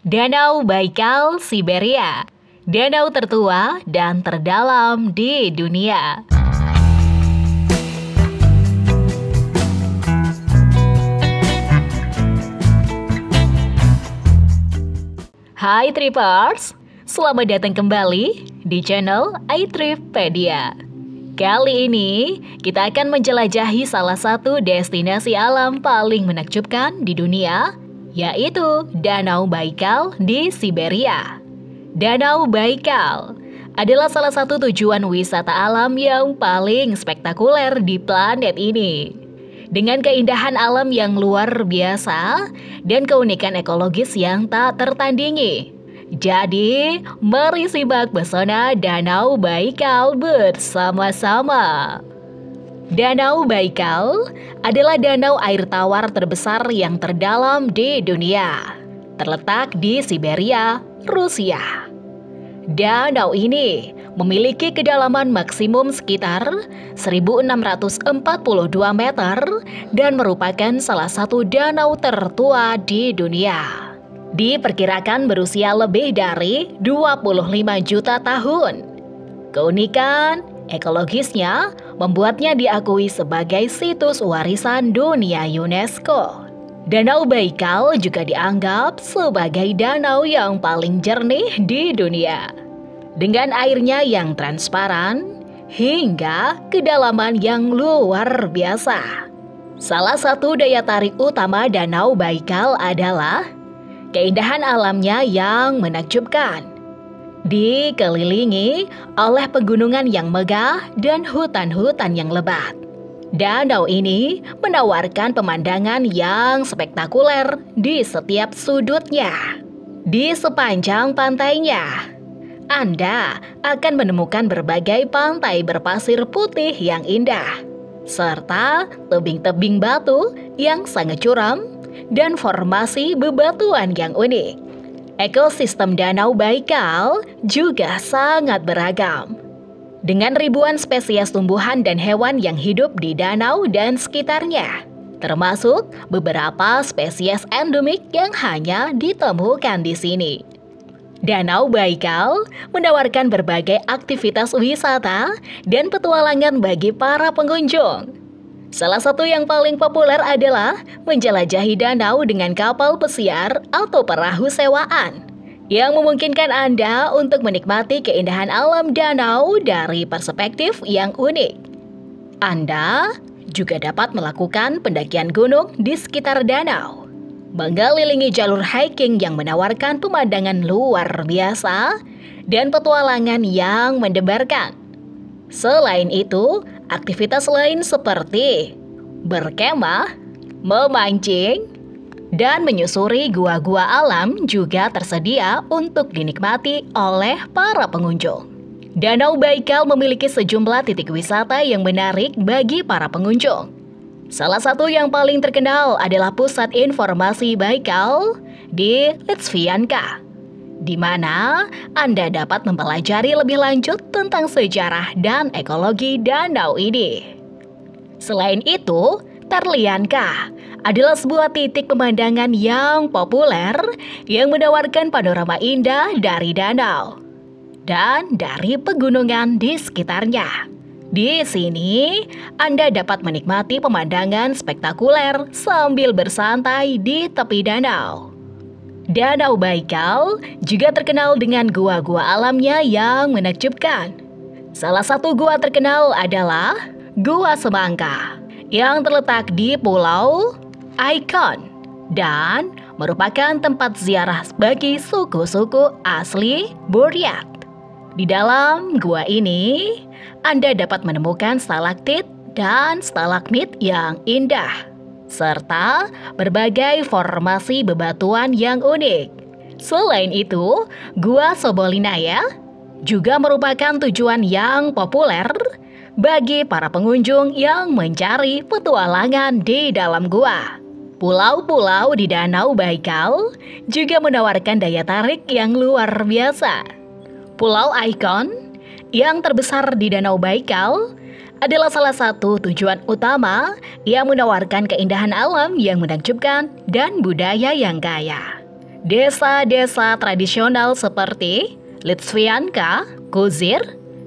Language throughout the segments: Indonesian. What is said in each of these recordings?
Danau Baikal, Siberia. Danau tertua dan terdalam di dunia. Hai Trippers, selamat datang kembali di channel iTrippedia. Kali ini kita akan menjelajahi salah satu destinasi alam paling menakjubkan di dunia, yaitu Danau Baikal di Siberia. Danau Baikal adalah salah satu tujuan wisata alam yang paling spektakuler di planet ini. Dengan keindahan alam yang luar biasa dan keunikan ekologis yang tak tertandingi. Jadi, mari simak pesona Danau Baikal bersama-sama. Danau Baikal adalah danau air tawar terbesar yang terdalam di dunia. Terletak di Siberia, Rusia. Danau ini memiliki kedalaman maksimum sekitar 1.642 meter dan merupakan salah satu danau tertua di dunia. Diperkirakan berusia lebih dari 25 juta tahun. Keunikan ekologisnya membuatnya diakui sebagai situs warisan dunia UNESCO. Danau Baikal juga dianggap sebagai danau yang paling jernih di dunia. Dengan airnya yang transparan hingga kedalaman yang luar biasa. Salah satu daya tarik utama Danau Baikal adalah keindahan alamnya yang menakjubkan. Dikelilingi oleh pegunungan yang megah dan hutan-hutan yang lebat. Danau ini menawarkan pemandangan yang spektakuler di setiap sudutnya. Di sepanjang pantainya, Anda akan menemukan berbagai pantai berpasir putih yang indah, serta tebing-tebing batu yang sangat curam dan formasi bebatuan yang unik. Ekosistem Danau Baikal juga sangat beragam. Dengan ribuan spesies tumbuhan dan hewan yang hidup di danau dan sekitarnya, termasuk beberapa spesies endemik yang hanya ditemukan di sini. Danau Baikal menawarkan berbagai aktivitas wisata dan petualangan bagi para pengunjung. Salah satu yang paling populer adalah menjelajahi danau dengan kapal pesiar atau perahu sewaan, yang memungkinkan Anda untuk menikmati keindahan alam danau dari perspektif yang unik. Anda juga dapat melakukan pendakian gunung di sekitar danau, mengelilingi jalur hiking yang menawarkan pemandangan luar biasa dan petualangan yang mendebarkan. Selain itu, aktivitas lain seperti berkemah, memancing, dan menyusuri gua-gua alam juga tersedia untuk dinikmati oleh para pengunjung. Danau Baikal memiliki sejumlah titik wisata yang menarik bagi para pengunjung. Salah satu yang paling terkenal adalah Pusat Informasi Baikal di Litsvianka, di mana Anda dapat mempelajari lebih lanjut tentang sejarah dan ekologi danau ini. Selain itu, Terlianka adalah sebuah titik pemandangan yang populer yang menawarkan panorama indah dari danau dan dari pegunungan di sekitarnya. Di sini, Anda dapat menikmati pemandangan spektakuler sambil bersantai di tepi danau. Danau Baikal juga terkenal dengan gua-gua alamnya yang menakjubkan. Salah satu gua terkenal adalah Gua Semangka, yang terletak di Pulau Aikon dan merupakan tempat ziarah bagi suku-suku asli Buryat. Di dalam gua ini, Anda dapat menemukan stalaktit dan stalagmit yang indah, serta berbagai formasi bebatuan yang unik. Selain itu, Gua Sobolinaya juga merupakan tujuan yang populer bagi para pengunjung yang mencari petualangan di dalam gua. Pulau-pulau di Danau Baikal juga menawarkan daya tarik yang luar biasa. Pulau Aikon yang terbesar di Danau Baikal adalah salah satu tujuan utama yang menawarkan keindahan alam yang menakjubkan dan budaya yang kaya. Desa-desa tradisional seperti Litsvianka, Kuzir,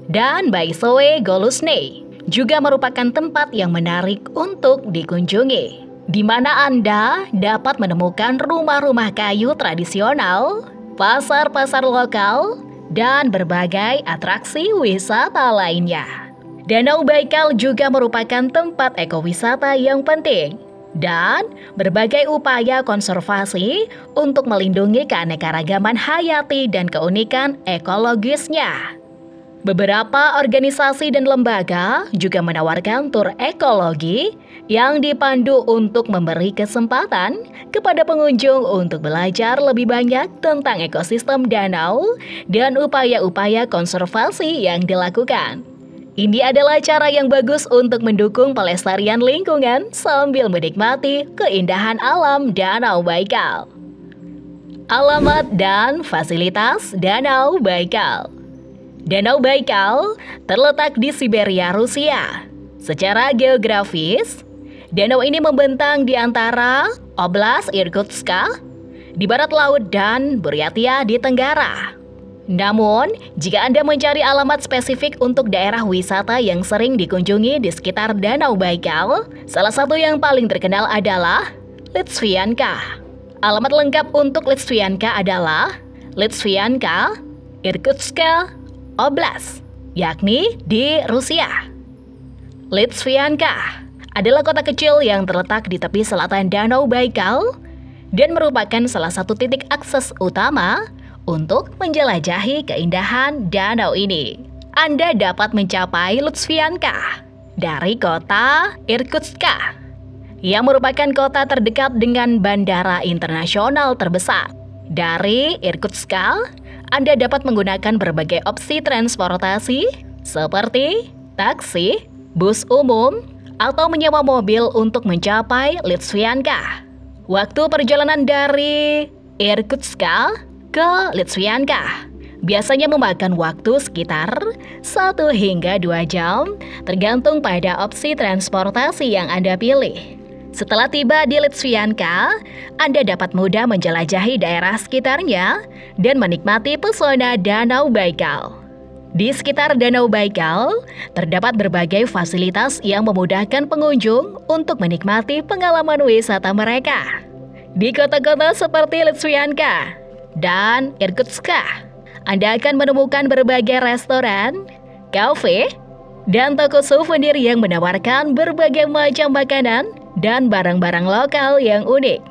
dan Baisoe Golusne juga merupakan tempat yang menarik untuk dikunjungi, di mana Anda dapat menemukan rumah-rumah kayu tradisional, pasar-pasar lokal, dan berbagai atraksi wisata lainnya. Danau Baikal juga merupakan tempat ekowisata yang penting dan berbagai upaya konservasi untuk melindungi keanekaragaman hayati dan keunikan ekologisnya. Beberapa organisasi dan lembaga juga menawarkan tur ekologi yang dipandu untuk memberi kesempatan kepada pengunjung untuk belajar lebih banyak tentang ekosistem danau dan upaya-upaya konservasi yang dilakukan. Ini adalah cara yang bagus untuk mendukung pelestarian lingkungan sambil menikmati keindahan alam Danau Baikal. Alamat dan fasilitas Danau Baikal. Danau Baikal terletak di Siberia, Rusia. Secara geografis, danau ini membentang di antara Oblast Irkutsk di barat laut dan Buryatia di tenggara. Namun, jika Anda mencari alamat spesifik untuk daerah wisata yang sering dikunjungi di sekitar Danau Baikal, salah satu yang paling terkenal adalah Litsvianka. Alamat lengkap untuk Litsvianka adalah Litsvianka, Irkutsk Oblast, yakni di Rusia. Litsvianka adalah kota kecil yang terletak di tepi selatan Danau Baikal dan merupakan salah satu titik akses utama untuk menjelajahi keindahan danau ini. Anda dapat mencapai Litsvianka dari kota Irkutsk, yang merupakan kota terdekat dengan bandara internasional terbesar. Dari Irkutsk, Anda dapat menggunakan berbagai opsi transportasi seperti taksi, bus umum, atau menyewa mobil untuk mencapai Litsvianka. Waktu perjalanan dari Irkutsk ke Litsvianka biasanya memakan waktu sekitar 1 hingga 2 jam tergantung pada opsi transportasi yang Anda pilih. Setelah tiba di Litsvianka, Anda dapat mudah menjelajahi daerah sekitarnya dan menikmati pesona Danau Baikal. Di sekitar Danau Baikal, terdapat berbagai fasilitas yang memudahkan pengunjung untuk menikmati pengalaman wisata mereka. Di kota-kota seperti Litsvianka dan Irkutsk, Anda akan menemukan berbagai restoran, kafe, dan toko souvenir yang menawarkan berbagai macam makanan dan barang-barang lokal yang unik.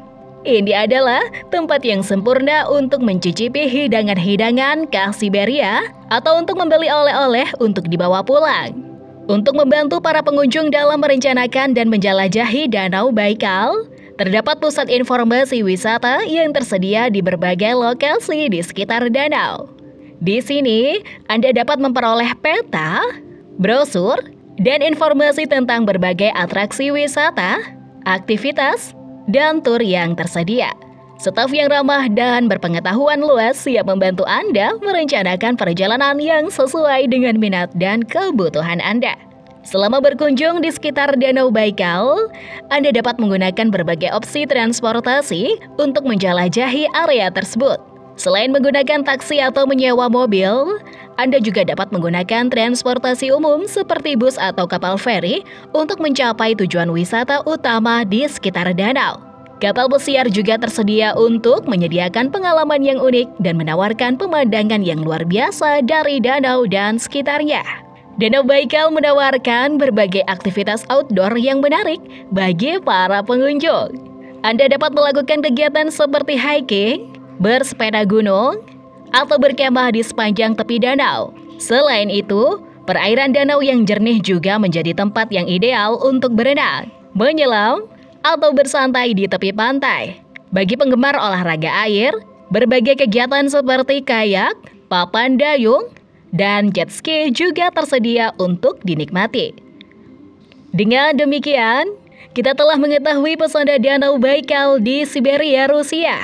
Ini adalah tempat yang sempurna untuk mencicipi hidangan-hidangan khas Siberia atau untuk membeli oleh-oleh untuk dibawa pulang. Untuk membantu para pengunjung dalam merencanakan dan menjelajahi Danau Baikal, terdapat pusat informasi wisata yang tersedia di berbagai lokasi di sekitar danau. Di sini, Anda dapat memperoleh peta, brosur, dan informasi tentang berbagai atraksi wisata, aktivitas, dan tur yang tersedia. Staf yang ramah dan berpengetahuan luas siap membantu Anda merencanakan perjalanan yang sesuai dengan minat dan kebutuhan Anda. Selama berkunjung di sekitar Danau Baikal, Anda dapat menggunakan berbagai opsi transportasi untuk menjelajahi area tersebut. Selain menggunakan taksi atau menyewa mobil, Anda juga dapat menggunakan transportasi umum seperti bus atau kapal feri untuk mencapai tujuan wisata utama di sekitar danau. Kapal pesiar juga tersedia untuk menyediakan pengalaman yang unik dan menawarkan pemandangan yang luar biasa dari danau dan sekitarnya. Danau Baikal menawarkan berbagai aktivitas outdoor yang menarik bagi para pengunjung. Anda dapat melakukan kegiatan seperti hiking, bersepeda gunung, atau berkemah di sepanjang tepi danau. Selain itu, perairan danau yang jernih juga menjadi tempat yang ideal untuk berenang, menyelam, atau bersantai di tepi pantai. Bagi penggemar olahraga air, berbagai kegiatan seperti kayak, papan dayung, dan jet ski juga tersedia untuk dinikmati. Dengan demikian, kita telah mengetahui pesona Danau Baikal di Siberia, Rusia.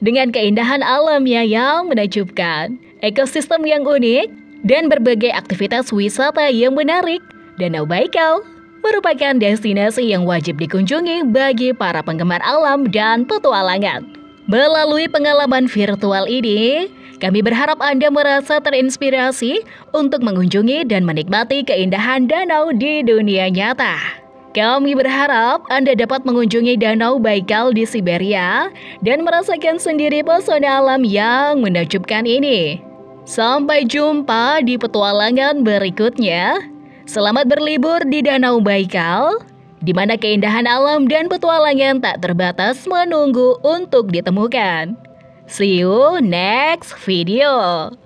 Dengan keindahan alamnya yang menakjubkan, ekosistem yang unik, dan berbagai aktivitas wisata yang menarik, Danau Baikal merupakan destinasi yang wajib dikunjungi bagi para penggemar alam dan petualangan. Melalui pengalaman virtual ini, kami berharap Anda merasa terinspirasi untuk mengunjungi dan menikmati keindahan danau di dunia nyata. Kami berharap Anda dapat mengunjungi Danau Baikal di Siberia dan merasakan sendiri pesona alam yang menakjubkan ini. Sampai jumpa di petualangan berikutnya. Selamat berlibur di Danau Baikal, di mana keindahan alam dan petualangan tak terbatas menunggu untuk ditemukan. See you next video.